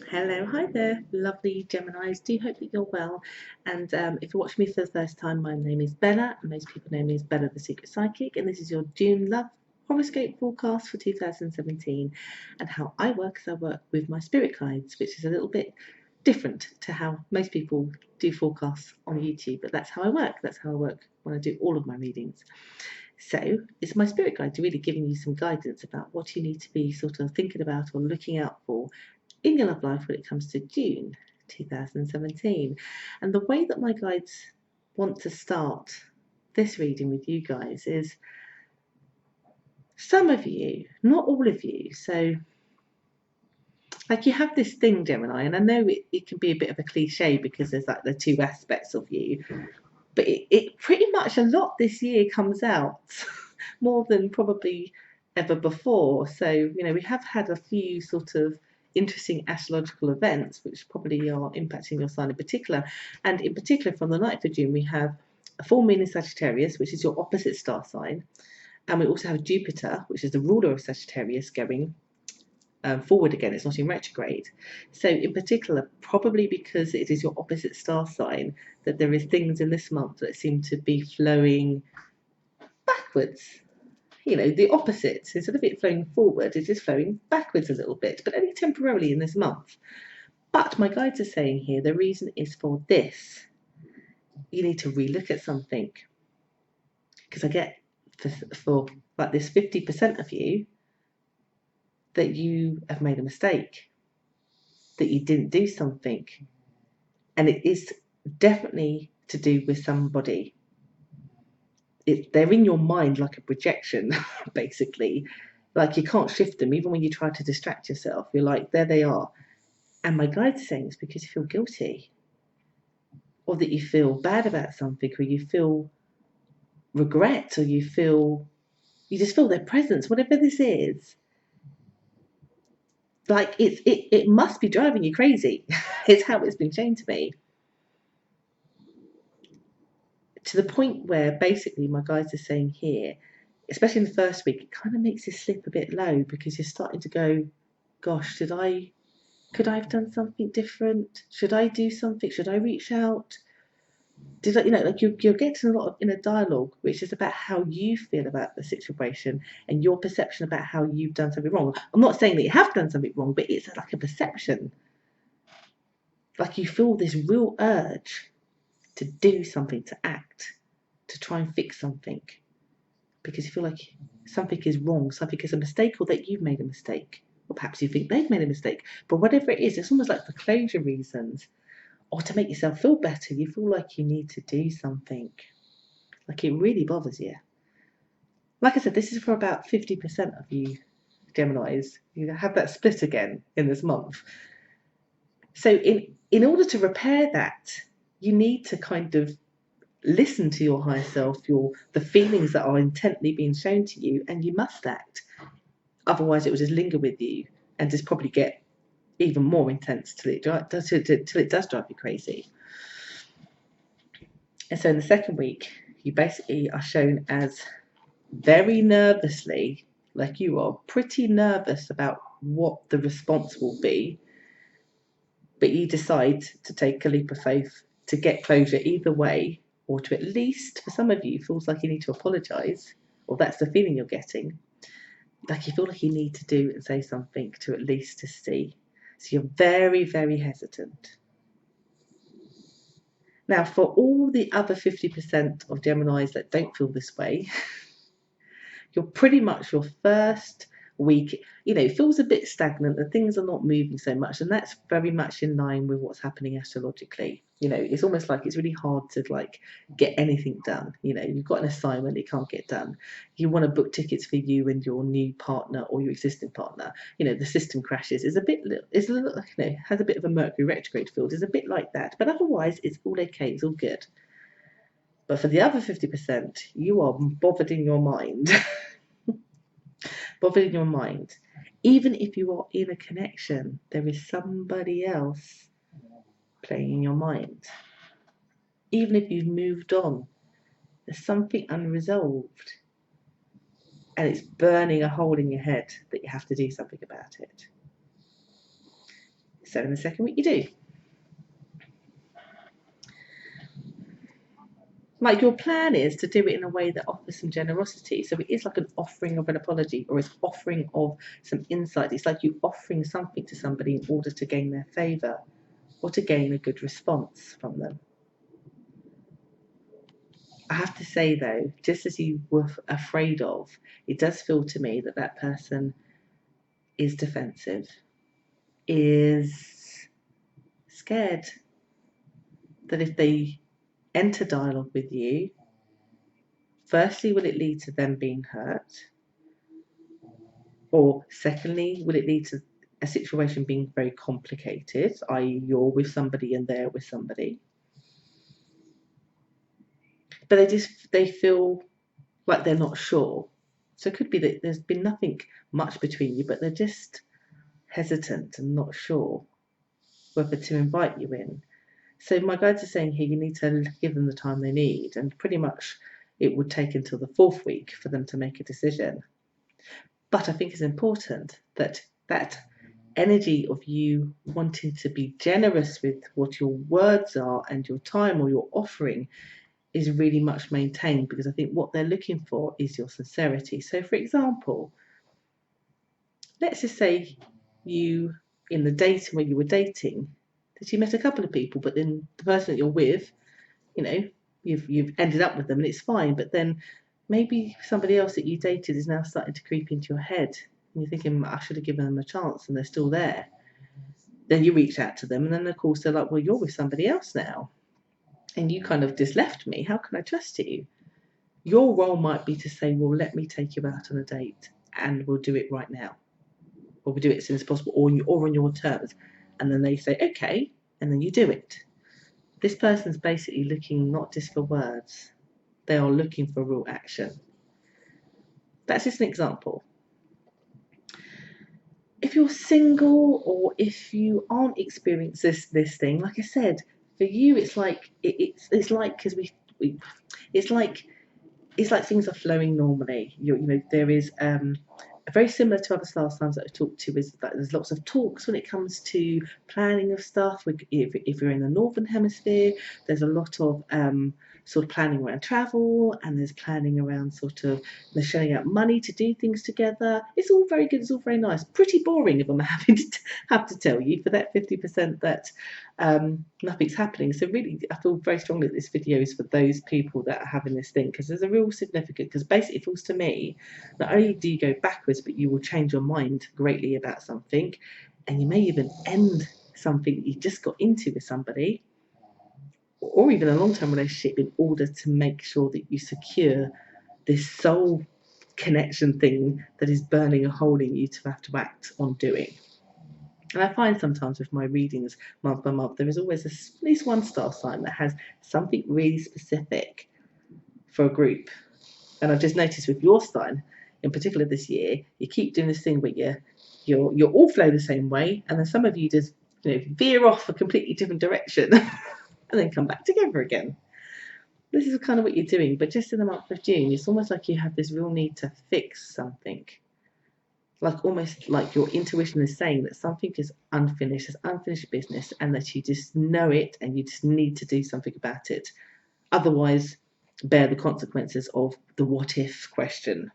Hello, hi there, lovely Geminis. Do hope that you're well. And if you're watching me for the first time, my name is Bella, and most people know me as Bella the Secret Psychic, and this is your June Love Horoscope forecast for 2017. And how I work is I work with my spirit guides, which is a little bit different to how most people do forecasts on YouTube, but that's how I work. That's how I work when I do all of my readings. So it's my spirit guide really giving you some guidance about what you need to be sort of thinking about or looking out for in your love life when it comes to June 2017. And the way that my guides want to start this reading with you guys is some of you, not all of you. So, like, you have this thing, Gemini, and I know it can be a bit of a cliche because there's like the two aspects of you, but it pretty much a lot this year comes out more than probably ever before. So, we have had a few sort of interesting astrological events which probably are impacting your sign in particular. And in particular, from the 9th of June, we have a full moon in Sagittarius, which is your opposite star sign. And we also have Jupiter, which is the ruler of Sagittarius, going forward again. It's not in retrograde. So in particular, probably because it is your opposite star sign, that there is things in this month that seem to be flowing backwards. The opposite. Instead of it flowing forward, it is flowing backwards a little bit, but only temporarily in this month. But my guides are saying here the reason is for this. You need to relook at something. Because I get for like this 50% of you that you have made a mistake, that you didn't do something. And it is definitely to do with somebody. They're in your mind like a projection, basically. Like you can't shift them, even when you try to distract yourself. You're like, there they are. And my guide's saying it's because you feel guilty, or that you feel bad about something, or you feel regret, or you just feel their presence, whatever this is. Like it must be driving you crazy. It's how it's been shown to me. To the point where basically my guides are saying here, especially in the first week, it kind of makes you slip a bit low because you're starting to go, gosh, could I have done something different? Should I do something? Should I reach out? Did I, like you're getting a lot of inner dialogue, which is about how you feel about the situation and your perception about how you've done something wrong. I'm not saying that you have done something wrong, but it's like a perception. Like you feel this real urge to do something, to act, to try and fix something, because you feel like something is wrong, something is a mistake, or that you've made a mistake, or perhaps you think they've made a mistake. But whatever it is, it's almost like for closure reasons, or to make yourself feel better. You feel like you need to do something. Like it really bothers you. Like I said, this is for about 50% of you Geminis. You have that split again in this month. So in order to repair that, you need to kind of listen to your higher self, the feelings that are intently being shown to you, and you must act. Otherwise, it will just linger with you and just probably get even more intense till it does drive you crazy. And so in the second week, you basically are shown as very nervously, like you are pretty nervous about what the response will be, but you decide to take a leap of faith to get closure either way, or to at least, for some of you, feels like you need to apologise, or that's the feeling you're getting. Like you feel like you need to do and say something to at least to see. So you're very, very hesitant. Now, for all the other 50% of Geminis that don't feel this way, you're pretty much your first week, feels a bit stagnant and things are not moving so much. And that's very much in line with what's happening astrologically. It's almost like it's really hard to get anything done. You've got an assignment, it can't get done. You want to book tickets for you and your new partner or your existing partner. The system crashes. Has a bit of a Mercury retrograde field. It's a bit like that. But otherwise, it's all okay. It's all good. But for the other 50%, you are bothered in your mind. Bothered in your mind. Even if you are in a connection, there is somebody else playing in your mind. Even if you've moved on, there's something unresolved. And it's burning a hole in your head that you have to do something about it. So in the second week you do. Like your plan is to do it in a way that offers some generosity. So it is like an offering of an apology, or it's offering of some insight. It's like you offering something to somebody in order to gain their favour or to gain a good response from them. I have to say though, just as you were afraid of, it does feel to me that that person is defensive, is scared that if they enter dialogue with you, firstly, will it lead to them being hurt? Or secondly, will it lead to a situation being very complicated, i.e. you're with somebody and they're with somebody? But they feel like they're not sure. So it could be that there's been nothing much between you, but they're just hesitant and not sure whether to invite you in. So my guides are saying here you need to give them the time they need, and pretty much it would take until the 4th week for them to make a decision. But I think it's important that that energy of you wanting to be generous with what your words are and your time or your offering is really much maintained, because I think what they're looking for is your sincerity. So for example, let's just say you, in the dating where you were dating, that you met a couple of people, but then the person that you're with, you know, you've ended up with them and it's fine, but then maybe somebody else that you dated is now starting to creep into your head and you're thinking, I should have given them a chance, and they're still there. Then you reach out to them, and then of course they're like, well, you're with somebody else now and you kind of just left me, how can I trust you? Your role might be to say, well, let me take you out on a date and we'll do it right now, or we'll do it as soon as possible, or on your terms. And then they say, okay, and then you do it. This person's basically looking not just for words, they are looking for real action. That's just an example. If you're single, or if you aren't experiencing this thing, like I said, for you it's like it's like, because it's like things are flowing normally. You know, there is very similar to other star signs that I've talked to, is that there's lots of talks when it comes to planning of stuff. If you're in the northern hemisphere, there's a lot of sort of planning around travel, and there's planning around sort of shelling out money to do things together. It's all very good, it's all very nice. Pretty boring if I'm having to have to tell you, for that 50% that nothing's happening. So really, I feel very strongly that this video is for those people that are having this thing, because there's a real significant, because basically it feels to me, not only do you go backwards, but you will change your mind greatly about something, and you may even end something that you just got into with somebody, or even a long-term relationship, in order to make sure that you secure this soul connection thing that is burning a hole in you to have to act on doing. And I find sometimes with my readings month by month, there is always at least one star sign that has something really specific for a group. And I've just noticed with your sign in particular this year, you keep doing this thing where you all flow the same way, and then some of you just veer off a completely different direction and then come back together again. This is kind of what you're doing, but just in the month of June, it's almost like you have this real need to fix something. Like almost like your intuition is saying that something is unfinished, it's unfinished business, and that you just know it and you just need to do something about it. Otherwise, bear the consequences of the what if question,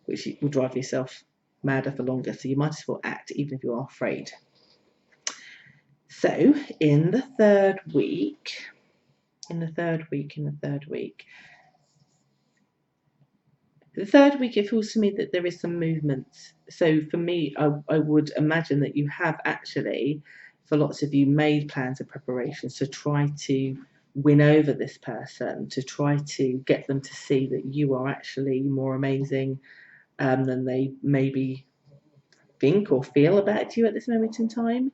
which will drive yourself madder for longer. So you might as well act even if you are afraid. So in the third week, it feels to me that there is some movement. So for me, I would imagine that you have actually, for lots of you, made plans and preparations to try to win over this person, to try to get them to see that you are actually more amazing than they maybe think or feel about you at this moment in time.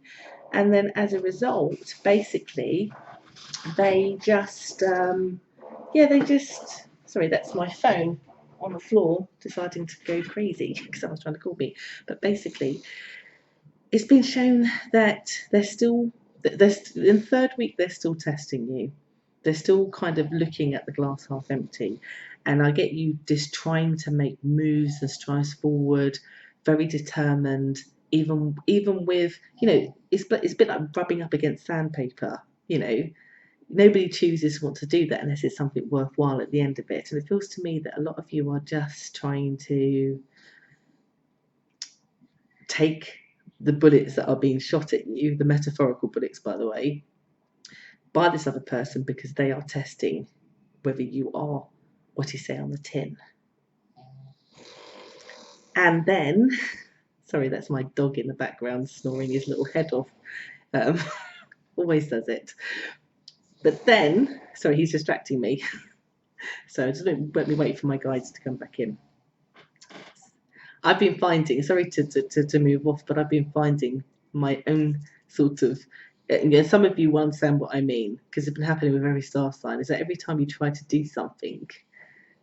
And then as a result, basically, they just, sorry, that's my phone on the floor deciding to go crazy because someone's trying to call me. But basically, it's been shown that in the third week, they're still testing you. They're still kind of looking at the glass half empty. And I get you just trying to make moves and strides forward, very determined even with, it's a bit like rubbing up against sandpaper. Nobody chooses to want to do that unless it's something worthwhile at the end of it. And it feels to me that a lot of you are just trying to take the bullets that are being shot at you, the metaphorical bullets, by the way, by this other person, because they are testing whether you are what you say on the tin. And then, sorry, that's my dog in the background snoring his little head off. Always does it. But then, sorry, he's distracting me. So just let me wait for my guides to come back in. I've been finding, sorry to move off, but I've been finding my own sort of, some of you will understand what I mean, because it's been happening with every star sign, is that every time you try to do something,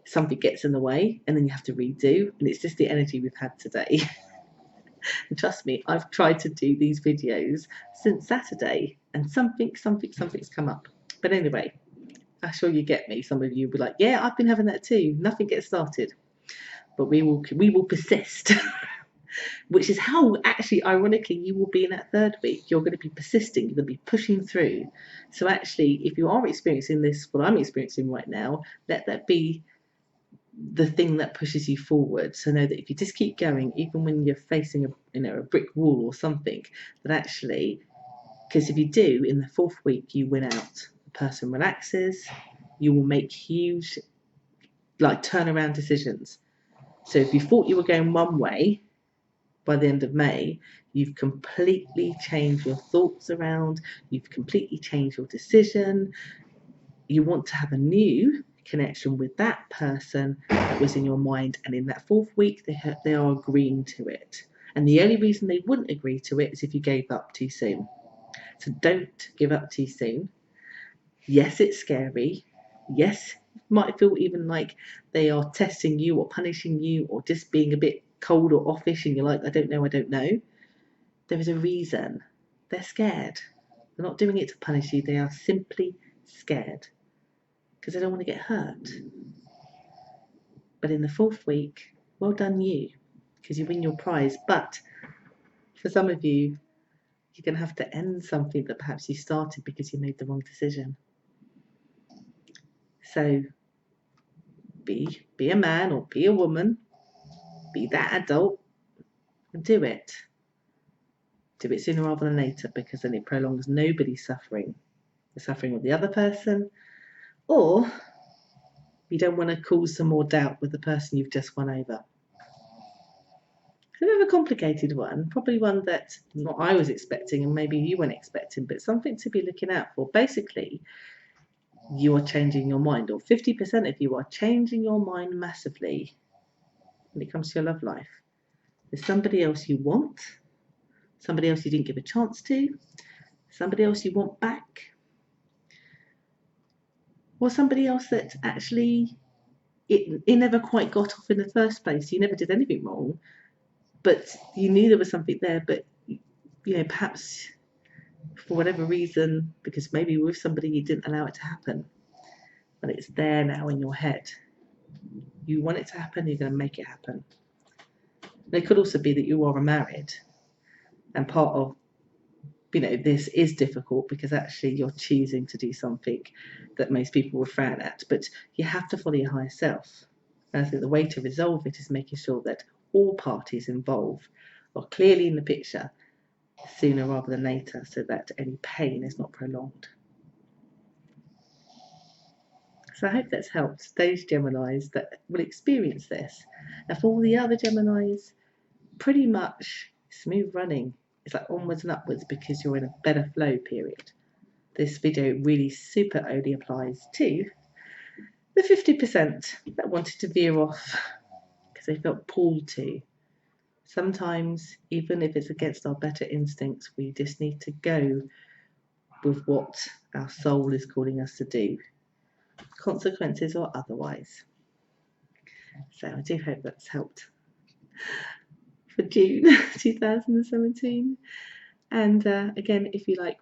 something gets in the way, and then you have to redo, and it's just the energy we've had today. And trust me, I've tried to do these videos since Saturday, and something's come up. But anyway, I'm sure you get me. Some of you will be like, yeah, I've been having that too. Nothing gets started. But we will persist. Which is how, actually, ironically, you will be in that third week. You're going to be persisting. You're going to be pushing through. So actually, if you are experiencing this, what I'm experiencing right now, let that be the thing that pushes you forward. So know that if you just keep going, even when you're facing a brick wall or something, that actually, because if you do, in the fourth week, you win out. The person relaxes. You will make huge, turnaround decisions. So if you thought you were going one way, by the end of May, you've completely changed your thoughts around, you've completely changed your decision. You want to have a new connection with that person that was in your mind, and in that fourth week, they are agreeing to it. And the only reason they wouldn't agree to it is if you gave up too soon. So don't give up too soon. Yes, it's scary. Yes, it might feel even like they are testing you or punishing you or just being a bit cold or offish, and you're like, I don't know. There is a reason. They're scared. They're not doing it to punish you. They are simply scared because they don't want to get hurt. But in the fourth week, well done you, because you win your prize. But for some of you, you're going to have to end something that perhaps you started because you made the wrong decision. So be a man or be a woman, be that adult, and do it. Do it sooner rather than later, because then it prolongs nobody's suffering. The suffering of the other person, or you don't want to cause some more doubt with the person you've just won over. It's a bit of a complicated one, probably one that not I was expecting and maybe you weren't expecting, but something to be looking out for. Basically, you are changing your mind, or 50% of you are changing your mind massively when it comes to your love life. There's somebody else you want, somebody else you didn't give a chance to, somebody else you want back, or somebody else that actually it never quite got off in the first place. You never did anything wrong, but you knew there was something there, but perhaps for whatever reason, because maybe with somebody you didn't allow it to happen, but it's there now in your head. You want it to happen, you're going to make it happen. And it could also be that you are married, and part of this is difficult because actually you're choosing to do something that most people would frown at, but you have to follow your higher self. And I think the way to resolve it is making sure that all parties involved are clearly in the picture sooner rather than later, so that any pain is not prolonged. So I hope that's helped those Geminis that will experience this. And for all the other Geminis, pretty much smooth running. It's like onwards and upwards because you're in a better flow period. This video really super only applies to the 50% that wanted to veer off because they felt pulled to. Sometimes, even if it's against our better instincts, we just need to go with what our soul is calling us to do, consequences or otherwise. So I do hope that's helped for June 2017. And again, if you like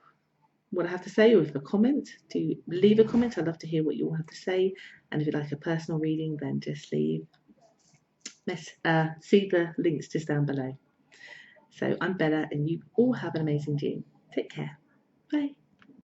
what I have to say, or if a comment, do leave a comment. I'd love to hear what you all have to say. And if you'd like a personal reading, then just see the links just down below. So I'm Bella, and you all have an amazing June. Take care. Bye.